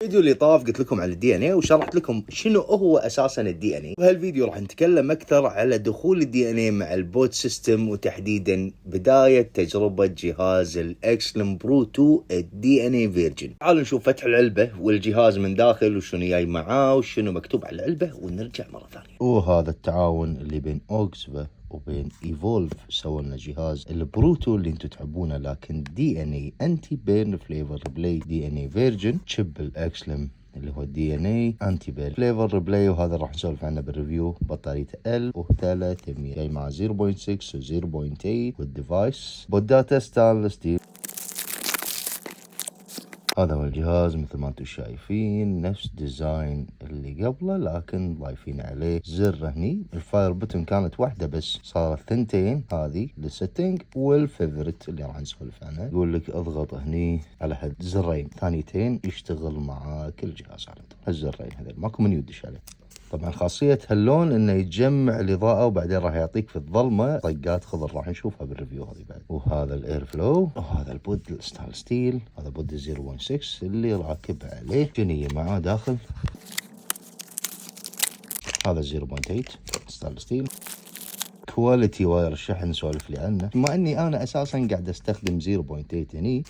الفيديو اللي طاف قلت لكم على الدي ان اي وشرحت لكم شنو هو اساسا الدي ان اي. وبهالفيديو راح نتكلم اكثر على دخول الدي ان اي مع البوت سيستم، وتحديدا بدايه تجربه جهاز الاكسلم برو 2 الدي ان اي فيرجن. تعالوا نشوف فتح العلبه والجهاز من داخل وشنو جاي معاه وشنو مكتوب على العلبه ونرجع مره ثانيه. وهذا التعاون اللي بين اوكسفا وبين ايفولف سووا لنا جهاز البروتو اللي انتم تحبونه، لكن دي ان اي انتي بيرن فليفر ريبلاي دي ان اي فيرجن تشيب الاكسلم اللي هو الدي ان اي انتي بيرن فليفر ريبلاي، وهذا راح نسولف عنه بالريفيو. بطاريته ال و300 جاي مع 0.6 و 0.8 والديفايس بوداته ستانلس ستيل. هذا هو الجهاز مثل ما انتم شايفين، نفس ديزاين اللي قبله لكن ضايفين عليه زر هني. الفاير بوتن كانت واحده بس صارت ثنتين، هذه للسيتنج والفيفورت اللي راح نسولف عنها. يقول لك اضغط هني على هاد زرين ثانيتين يشتغل مع كل جهاز على طول. هالزرين هذول ماكو من يدش عليه. طبعا خاصية هاللون انه يتجمع الاضاءة وبعدين راح يعطيك في الظلمة طقات خضر، راح نشوفها بالريفيو هذه بعد. وهذا الاير فلو، وهذا البود الستانلس ستيل، هذا بود 0.6 اللي راكب عليه. جنية معاه داخل، هذا 0.8 ستانلس ستيل. كواليتي واير الشحن نسولف لي عنه، بما اني انا اساسا قاعد استخدم 0.8 هني،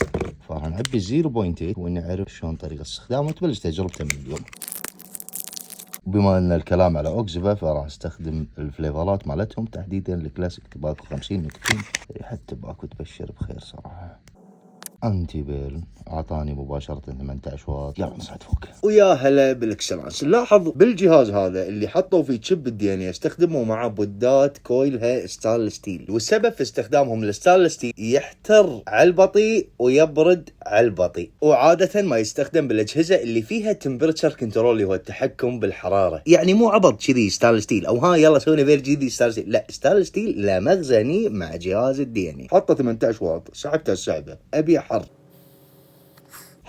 فراح نعبي 0.8 واني اعرف شلون طريقة استخدامه وتبلش تجربته من اليوم. بما ان الكلام على اوكسفا فراح استخدم الفليفرات مالتهم، تحديدا الكلاسيك تباكو 50 نكتين. ريحة تباكو تبشر بخير صراحة. انتي بيرن اعطاني مباشرة 18 واط. يلا نصعد فوق. ويا هلا بالاكسلانس. نلاحظ بالجهاز هذا اللي حطوا فيه تشيب الدي ان اي استخدموا معاه بودات كويلها ستانلس ستيل، والسبب في استخدامهم الستانلس ستيل يحتر على البطيء ويبرد على البطيء، وعادة ما يستخدم بالاجهزة اللي فيها تمبرتشر كنترول اللي هو التحكم بالحرارة. يعني مو عبط كذي ستانلس ستيل او ها يلا سوينا فير جديد ستانلس ستيل، لا ستانلس ستيل لا مغزني مع جهاز الدي ان اي. حطه 18 واط، سحبته السحبة ابي حر.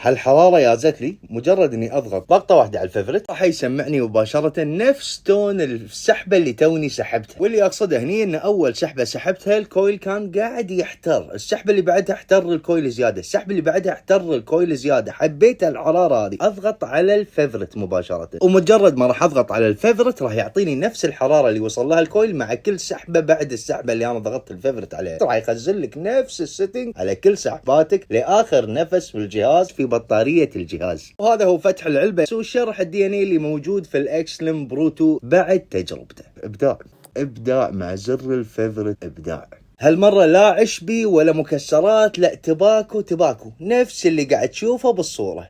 هالحرارة يازت لي مجرد اني اضغط ضغطة واحدة على الفيفرت راح يسمعني مباشرة نفس تون السحبة اللي توني سحبتها. واللي اقصده هني ان اول سحبة سحبتها الكويل كان قاعد يحتر، السحبة اللي بعدها احتر الكويل زيادة، السحبة اللي بعدها احتر الكويل زيادة. حبيت الحرارة هذه، اضغط على الفيفرت مباشرة، ومجرد ما راح اضغط على الفيفرت راح يعطيني نفس الحرارة اللي وصل لها الكويل مع كل سحبة بعد السحبة اللي انا ضغطت الفيفرت عليها. راح يخزن لك نفس السيتنج على كل سحباتك لاخر نفس في الجهاز في بطارية الجهاز. وهذا هو فتح العلبة وشرح الدي ان اي اللي موجود في الاكسلم برو 2 بعد تجربته. ابداع مع زر الفيفورت، ابداع. هالمرة لا عشبي ولا مكسرات، لا تباكو نفس اللي قاعد تشوفه بالصورة.